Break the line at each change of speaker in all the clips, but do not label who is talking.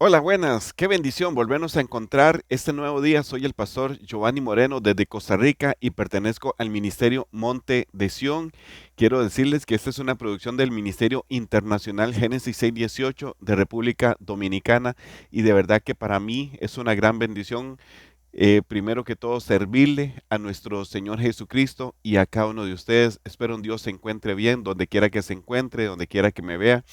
Hola, buenas. Qué bendición volvernos a encontrar este nuevo día. Soy el pastor Giovanni Moreno desde Costa Rica y pertenezco al Ministerio Monte de Sión. Quiero decirles que esta es una producción del Ministerio Internacional Génesis 618 de República Dominicana y de verdad que para mí es una gran bendición. Primero que todo, servirle a nuestro Señor Jesucristo y a cada uno de ustedes. Espero un Dios se encuentre bien, donde quiera que se encuentre, donde quiera que me vea.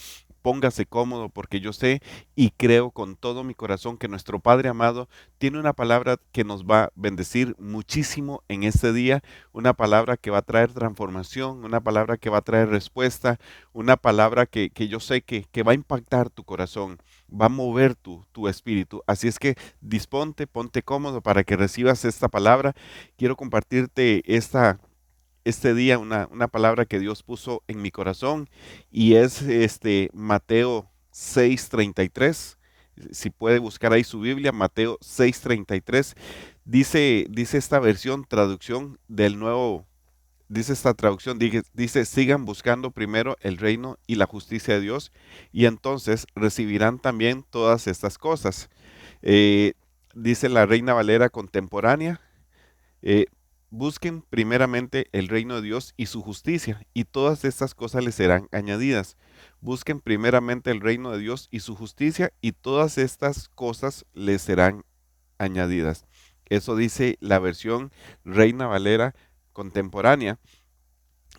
Póngase cómodo porque yo sé y creo con todo mi corazón que nuestro Padre amado tiene una palabra que nos va a bendecir muchísimo en este día, una palabra que va a traer transformación, una palabra que va a traer respuesta, una palabra que yo sé que va a impactar tu corazón, va a mover tu espíritu. Así es que disponte, ponte cómodo para que recibas esta palabra. Quiero compartirte este día una palabra que Dios puso en mi corazón y es Mateo 6:33. Si puede buscar ahí su Biblia, Mateo 6:33. Dice esta versión, traducción del nuevo, dice esta traducción, dice, sigan buscando primero el reino y la justicia de Dios y entonces recibirán también todas estas cosas. Eh, Dice la Reina Valera contemporánea. eh, Busquen primeramente el reino de Dios y su justicia, y todas estas cosas les serán añadidas. Busquen primeramente el reino de Dios y su justicia, y todas estas cosas les serán añadidas. Eso dice la versión Reina Valera contemporánea.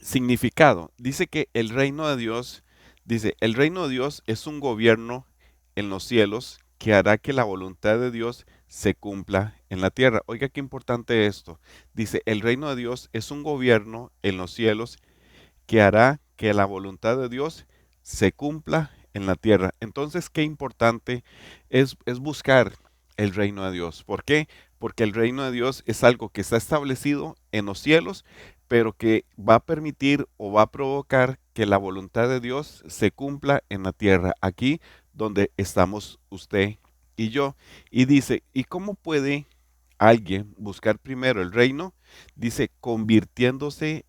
Significado. Dice que el reino de Dios, dice, el reino de Dios es un gobierno en los cielos que hará que la voluntad de Dios se cumpla en la tierra. Oiga, qué importante esto. Dice, el reino de Dios es un gobierno en los cielos que hará que la voluntad de Dios se cumpla en la tierra. Entonces, qué importante es buscar el reino de Dios. ¿Por qué? Porque el reino de Dios es algo que está establecido en los cielos, pero que va a permitir o va a provocar que la voluntad de Dios se cumpla en la tierra, aquí donde estamos usted y yo. Y dice, ¿y cómo puede alguien buscar primero el reino? Dice, convirtiéndose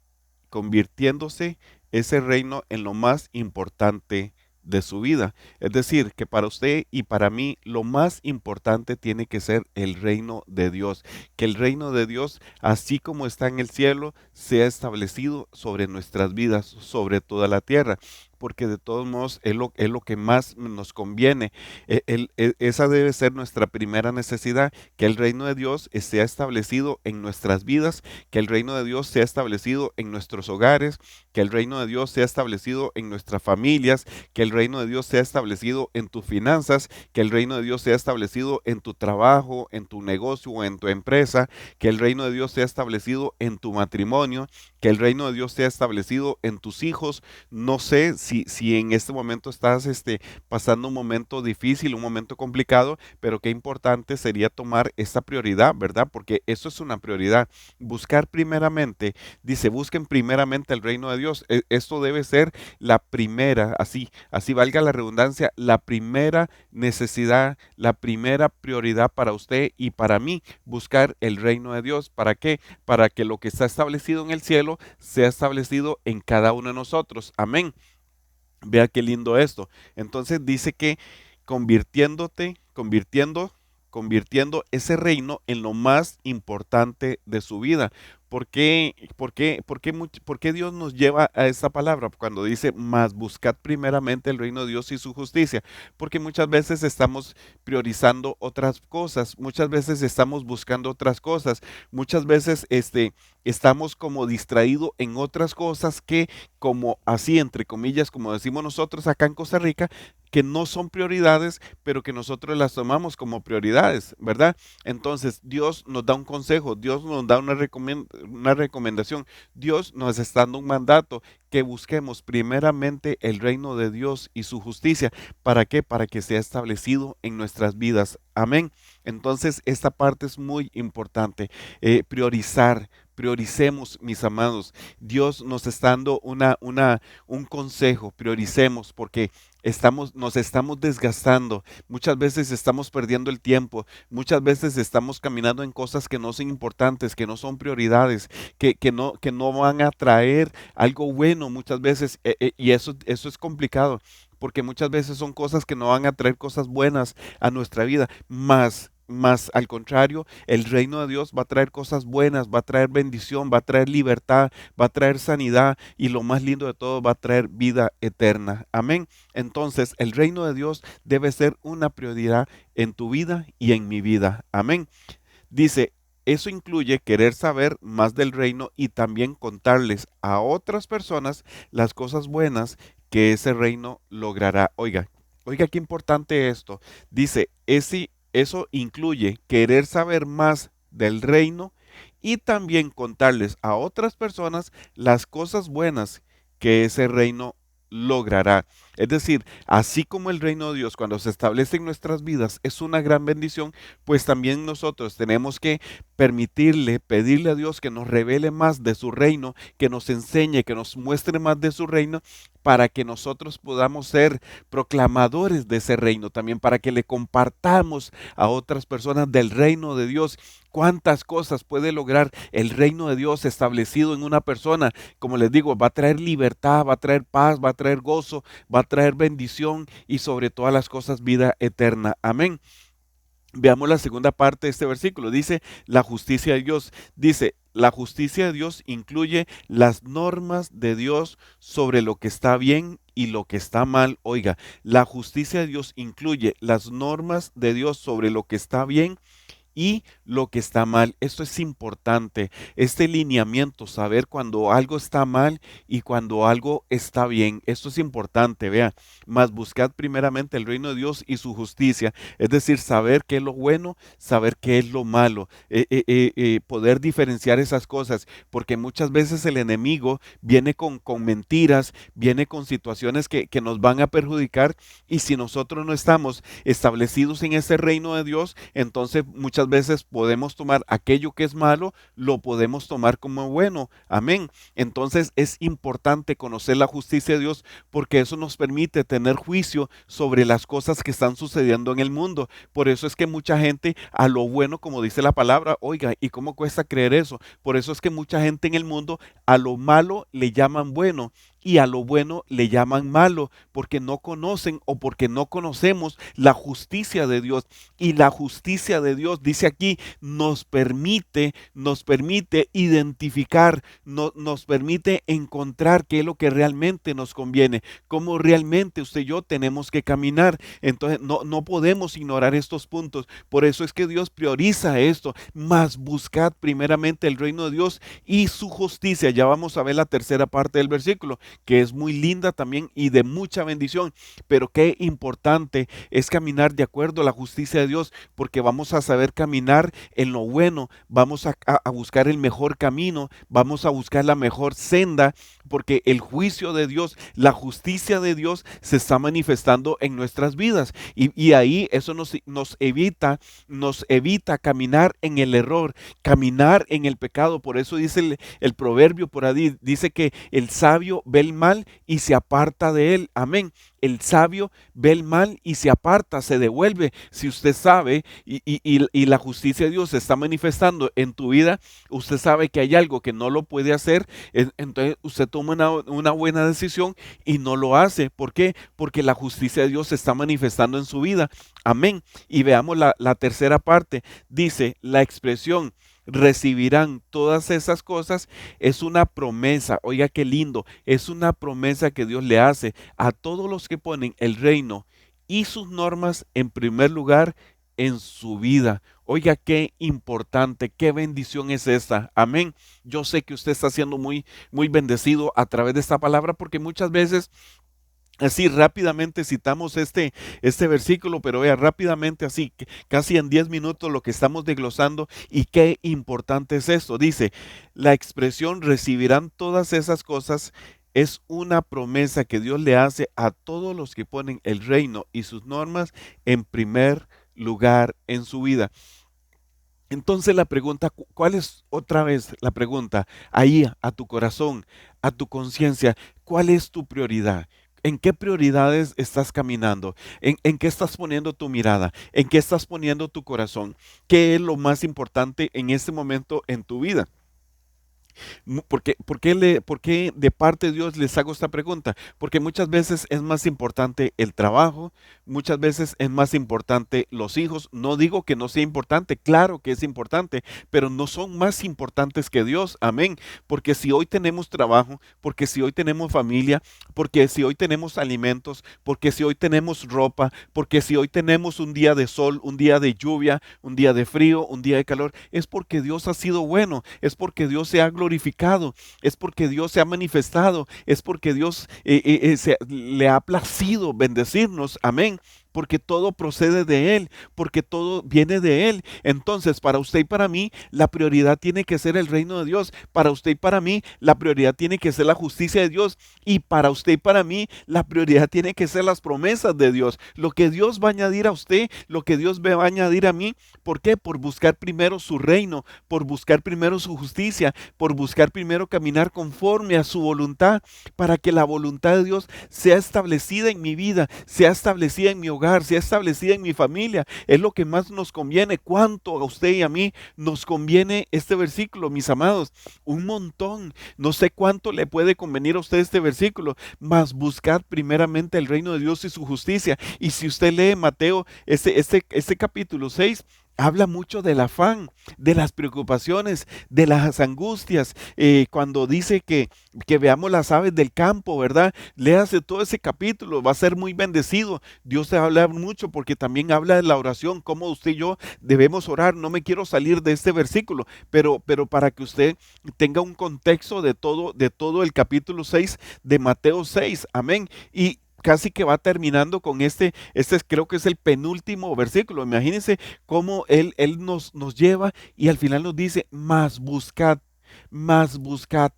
ese reino en lo más importante de su vida. Es decir, que para usted y para mí lo más importante tiene que ser el reino de Dios. Que el reino de Dios, así como está en el cielo, sea establecido sobre nuestras vidas, sobre toda la tierra. Porque de todos modos es lo que más nos conviene. Esa debe ser nuestra primera necesidad, que el reino de Dios esté establecido en nuestras vidas, que el reino de Dios sea establecido en nuestros hogares, que el reino de Dios sea establecido en nuestras familias, que el reino de Dios sea establecido en tus finanzas, que el reino de Dios sea establecido en tu trabajo, en tu negocio o en tu empresa, que el reino de Dios sea establecido en tu matrimonio, que el reino de Dios sea establecido en tus hijos. No sé si en este momento estás pasando un momento difícil, un momento complicado, pero qué importante sería tomar esta prioridad, ¿verdad? Porque eso es una prioridad. Buscar primeramente, dice, busquen primeramente el reino de Dios. Esto debe ser la primera, así valga la redundancia, la primera necesidad, la primera prioridad para usted y para mí, buscar el reino de Dios. ¿Para qué? Para que lo que está establecido en el cielo sea establecido en cada uno de nosotros. Amén. Vea qué lindo esto. Entonces dice que convirtiendo ese reino en lo más importante de su vida. ¿Por qué Dios nos lleva a esta palabra cuando dice, más buscad primeramente el reino de Dios y su justicia? Porque muchas veces estamos priorizando otras cosas, muchas veces estamos buscando otras cosas, muchas veces estamos como distraídos en otras cosas que, como así, entre comillas, como decimos nosotros acá en Costa Rica, que no son prioridades, pero que nosotros las tomamos como prioridades, ¿verdad? Entonces, Dios nos da un consejo, Dios nos da una recomendación, Dios nos está dando un mandato, que busquemos primeramente el reino de Dios y su justicia. ¿Para qué? Para que sea establecido en nuestras vidas. Amén. Entonces, esta parte es muy importante. Priorizar. Prioricemos, mis amados. Dios nos está dando un consejo. Prioricemos porque nos estamos desgastando. Muchas veces estamos perdiendo el tiempo. Muchas veces estamos caminando en cosas que no son importantes, que no son prioridades, que no van a traer algo bueno muchas veces. Y eso es complicado. porque muchas veces son cosas que no van a traer cosas buenas a nuestra vida, más al contrario, el reino de Dios va a traer cosas buenas, va a traer bendición, va a traer libertad, va a traer sanidad y lo más lindo de todo, va a traer vida eterna. Amén. Entonces, el reino de Dios debe ser una prioridad en tu vida y en mi vida. Amén. Dice, eso incluye querer saber más del reino y también contarles a otras personas las cosas buenas que ese reino logrará. Oiga, oiga, qué importante esto. Dice, eso incluye querer saber más del reino y también contarles a otras personas las cosas buenas que ese reino logrará. Es decir, así como el reino de Dios cuando se establece en nuestras vidas es una gran bendición, pues también nosotros tenemos que permitirle, pedirle a Dios que nos revele más de su reino, que nos enseñe, que nos muestre más de su reino, para que nosotros podamos ser proclamadores de ese reino, también para que le compartamos a otras personas del reino de Dios. ¿Cuántas cosas puede lograr el reino de Dios establecido en una persona? Como les digo, va a traer libertad, va a traer paz, va a traer gozo, va a traer bendición y sobre todas las cosas vida eterna. Amén. Veamos la segunda parte de este versículo. Dice, la justicia de Dios. Dice, la justicia de Dios incluye las normas de Dios sobre lo que está bien y lo que está mal. Oiga, la justicia de Dios incluye las normas de Dios sobre lo que está bien y lo que está mal. Esto es importante, este lineamiento, saber cuando algo está mal y cuando algo está bien. Esto es importante, vea. Mas buscad primeramente el reino de Dios y su justicia, es decir, saber qué es lo bueno, saber qué es lo malo, poder diferenciar esas cosas, porque muchas veces el enemigo viene con mentiras, viene con situaciones que nos van a perjudicar y si nosotros no estamos establecidos en ese reino de Dios, entonces muchas veces podemos tomar aquello que es malo, lo podemos tomar como bueno. Amén. Entonces es importante conocer la justicia de Dios porque eso nos permite tener juicio sobre las cosas que están sucediendo en el mundo. Por eso es que mucha gente a lo bueno, como dice la palabra, oiga, ¿y cómo cuesta creer eso? Por eso es que mucha gente en el mundo a lo malo le llaman bueno y a lo bueno le llaman malo, porque no conocen o porque no conocemos la justicia de Dios. Y la justicia de Dios, dice aquí, nos permite identificar, nos permite encontrar qué es lo que realmente nos conviene, cómo realmente usted y yo tenemos que caminar. Entonces no podemos ignorar estos puntos. Por eso es que Dios prioriza esto, mas buscad primeramente el reino de Dios y su justicia. Ya vamos a ver la tercera parte del versículo, que es muy linda también y de mucha bendición, pero qué importante es caminar de acuerdo a la justicia de Dios, porque vamos a saber caminar en lo bueno, vamos a buscar el mejor camino, vamos a buscar la mejor senda, porque el juicio de Dios, la justicia de Dios se está manifestando en nuestras vidas y ahí eso nos evita caminar en el error, caminar en el pecado. Por eso dice el proverbio por ahí, dice que el sabio ve el mal y se aparta de él. Amén. El sabio ve el mal y se aparta, se devuelve. Si usted sabe y la justicia de Dios se está manifestando en tu vida, usted sabe que hay algo que no lo puede hacer, entonces usted toma una buena decisión y no lo hace. ¿Por qué? Porque la justicia de Dios se está manifestando en su vida. Amén. Y veamos la tercera parte. Dice, la expresión recibirán todas esas cosas es una promesa. Oiga qué lindo, es una promesa que Dios le hace a todos los que ponen el reino y sus normas en primer lugar en su vida. Oiga qué importante, qué bendición es esta. Amén. Yo sé que usted está siendo muy bendecido a través de esta palabra porque muchas veces así rápidamente citamos este versículo, pero vea rápidamente así, casi en 10 minutos lo que estamos desglosando y qué importante es esto. Dice, la expresión recibirán todas esas cosas es una promesa que Dios le hace a todos los que ponen el reino y sus normas en primer lugar en su vida. Entonces la pregunta, ¿cuál es otra vez la pregunta? Ahí a tu corazón, a tu conciencia, ¿cuál es tu prioridad? ¿En qué prioridades estás caminando? ¿En qué estás poniendo tu mirada? ¿En qué estás poniendo tu corazón? ¿Qué es lo más importante en este momento en tu vida? ¿Por qué de parte de Dios les hago esta pregunta? Porque muchas veces es más importante el trabajo, muchas veces es más importante los hijos. No digo que no sea importante, claro que es importante, pero no son más importantes que Dios. Amén. Porque si hoy tenemos trabajo, porque si hoy tenemos familia, porque si hoy tenemos alimentos, porque si hoy tenemos ropa, porque si hoy tenemos un día de sol, un día de lluvia, un día de frío, un día de calor, es porque Dios ha sido bueno, es porque Dios se ha glorificado, es porque Dios se ha manifestado, es porque Dios le ha placido bendecirnos. Amén. Porque todo procede de Él, porque todo viene de Él. Entonces, para usted y para mí, la prioridad tiene que ser el reino de Dios. Para usted y para mí, la prioridad tiene que ser la justicia de Dios. Y para usted y para mí, la prioridad tiene que ser las promesas de Dios. Lo que Dios va a añadir a usted, lo que Dios me va a añadir a mí. ¿Por qué? Por buscar primero su reino, por buscar primero su justicia, por buscar primero caminar conforme a su voluntad, para que la voluntad de Dios sea establecida en mi vida, sea establecida en mi hogar, sea establecida en mi familia. Es lo que más nos conviene. ¿Cuánto a usted y a mí nos conviene este versículo, mis amados? Un montón. No sé cuánto le puede convenir a usted este versículo, mas buscad primeramente el reino de Dios y su justicia. Y si usted lee Mateo, este capítulo 6, habla mucho del afán, de las preocupaciones, de las angustias. Cuando dice que veamos las aves del campo, ¿verdad? Léase todo ese capítulo, va a ser muy bendecido. Dios te va a hablar mucho porque también habla de la oración, cómo usted y yo debemos orar. No me quiero salir de este versículo, pero para que usted tenga un contexto de todo el capítulo 6 de Mateo 6. Amén. Y casi que va terminando con creo que es el penúltimo versículo. Imagínense cómo él nos lleva y al final nos dice, más buscad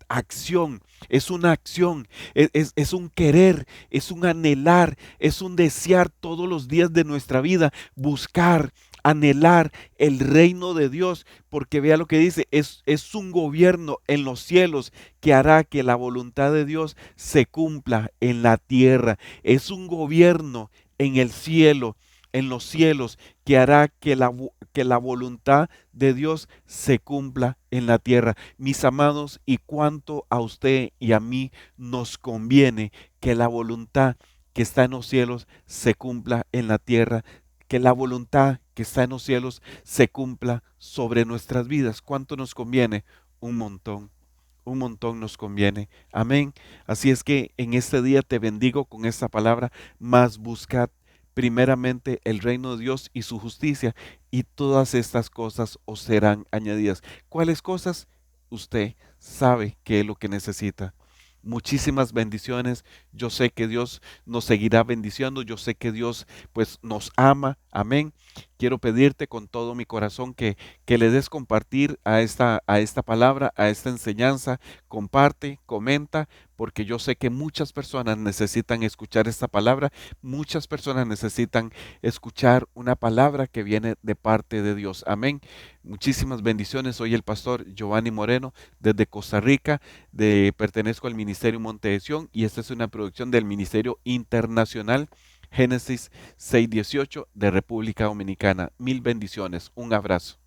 acción. Es una acción, es un querer, es un anhelar, es un desear todos los días de nuestra vida, buscar, anhelar el reino de Dios, porque vea lo que dice, es un gobierno en los cielos que hará que la voluntad de Dios se cumpla en la tierra. Es un gobierno en el cielo, en los cielos, que hará que la voluntad de Dios se cumpla en la tierra. Mis amados, y cuánto a usted y a mí nos conviene que la voluntad que está en los cielos se cumpla en la tierra, que la voluntad que está en los cielos se cumpla sobre nuestras vidas. ¿Cuánto nos conviene? Un montón nos conviene. Amén. Así es que en este día te bendigo con esta palabra, más buscad primeramente el reino de Dios y su justicia, y todas estas cosas os serán añadidas. ¿Cuáles cosas? Usted sabe qué es lo que necesita. Muchísimas bendiciones. Yo sé que Dios nos seguirá bendiciendo. Yo sé que Dios pues nos ama. Amén. Quiero pedirte con todo mi corazón que le des compartir a esta palabra, a esta enseñanza. Comparte, comenta, porque yo sé que muchas personas necesitan escuchar esta palabra. Muchas personas necesitan escuchar una palabra que viene de parte de Dios. Amén. Muchísimas bendiciones. Soy el pastor Giovanni Moreno desde Costa Rica. Pertenezco al Ministerio Monte de Sion y esta es una producción del Ministerio Internacional Génesis 618 de República Dominicana. Mil bendiciones. Un abrazo.